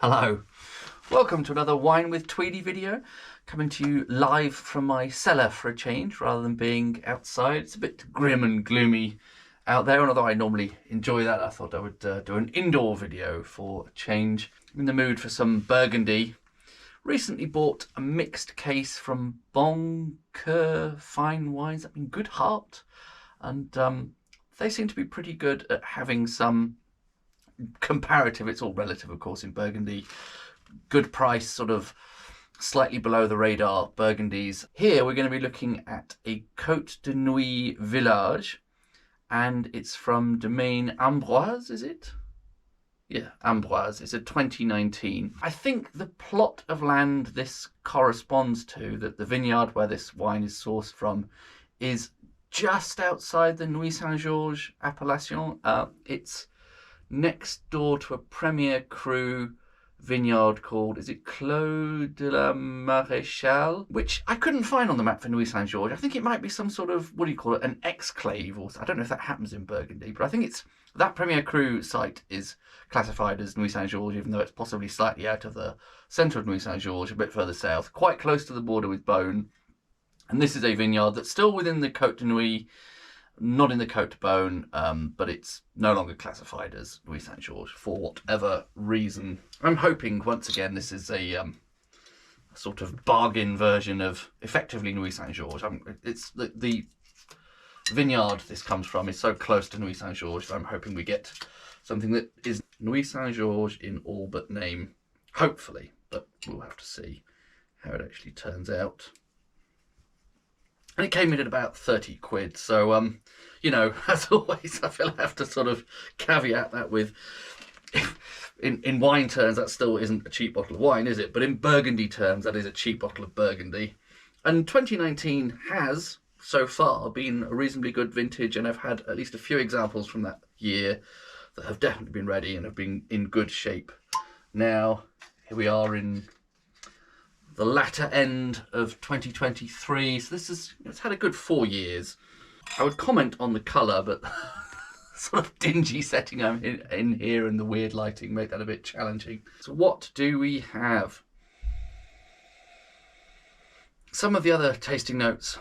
Hello, welcome to another Wine with Tweedy video, coming to you live from my cellar for a change rather than being outside. It's a bit grim and gloomy out there, and although I normally enjoy that, I thought I would do an indoor video for a change. I'm in the mood for some Burgundy. Recently bought a mixed case from Bon Coeur Fine Wines up in Good Heart, and they seem to be pretty good at having some comparative, it's all relative of course in Burgundy, good price, sort of slightly below the radar Burgundies. Here we're going to be looking at a Cote de Nuits village, and it's from Domaine Ambroise, is it? Yeah, Amboise. It's a 2019. I think the plot of land this corresponds to, that the vineyard where this wine is sourced from, is just outside the Nuits St Georges appellation. It's next door to a Premier Cru vineyard called, is it Clos de la Maréchale, which I couldn't find on the map for Nuits St Georges. I think it might be some sort of, what do you call it, an exclave, or I don't know if that happens in Burgundy, but I think it's that Premier Cru site is classified as Nuits St Georges, even though it's possibly slightly out of the centre of Nuits St Georges, a bit further south, quite close to the border with Beaune. And this is a vineyard that's still within the Cote de Nuits, not in the Cote de Beaune, but it's no longer classified as Nuits St Georges for whatever reason. I'm hoping, once again, this is a sort of bargain version of effectively Nuits St Georges. It's the vineyard this comes from is so close to Nuits St Georges, I'm hoping we get something that is Nuits St Georges in all but name, hopefully, but we'll have to see how it actually turns out. And it came in at about 30 quid. So, you know, as always, I feel I have to sort of caveat that with, in wine terms, that still isn't a cheap bottle of wine, is it? But in Burgundy terms, that is a cheap bottle of Burgundy. And 2019 has, so far, been a reasonably good vintage. And I've had at least a few examples from that year that have definitely been ready and have been in good shape. Now, here we are in the latter end of 2023, so it's had a good 4 years. I would comment on the colour, but sort of dingy setting I'm in here and the weird lighting make that a bit challenging. So what do we have? Some of the other tasting notes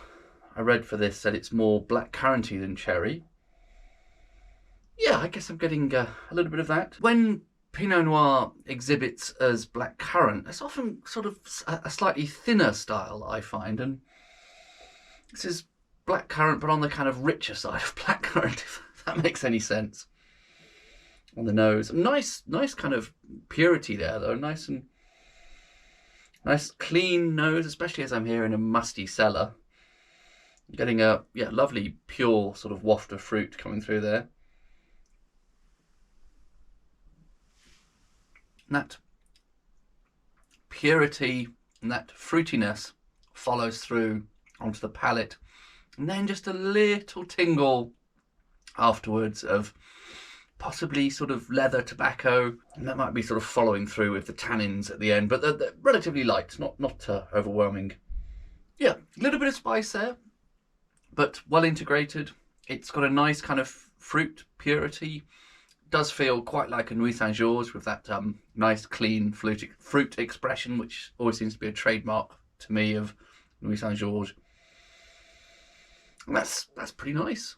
I read for this said it's more black curranty than cherry. Yeah, I guess I'm getting a little bit of that. When Pinot Noir exhibits as black currant, it's often sort of a slightly thinner style, I find, and this is black currant but on the kind of richer side of black currant, if that makes any sense. On the nose, nice kind of purity there though, nice clean nose, especially as I'm here in a musty cellar. I'm getting a lovely pure sort of waft of fruit coming through there. And that purity and that fruitiness follows through onto the palate, and then just a little tingle afterwards of possibly sort of leather tobacco, and that might be sort of following through with the tannins at the end, but they're relatively light, not overwhelming. Yeah, a little bit of spice there, but well integrated. It's got a nice kind of fruit purity. Does feel quite like a Nuits St Georges with that nice clean fruit expression, which always seems to be a trademark to me of Nuits St Georges. And that's pretty nice.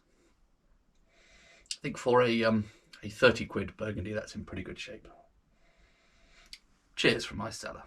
I think for a 30 quid Burgundy, that's in pretty good shape. Cheers from my cellar.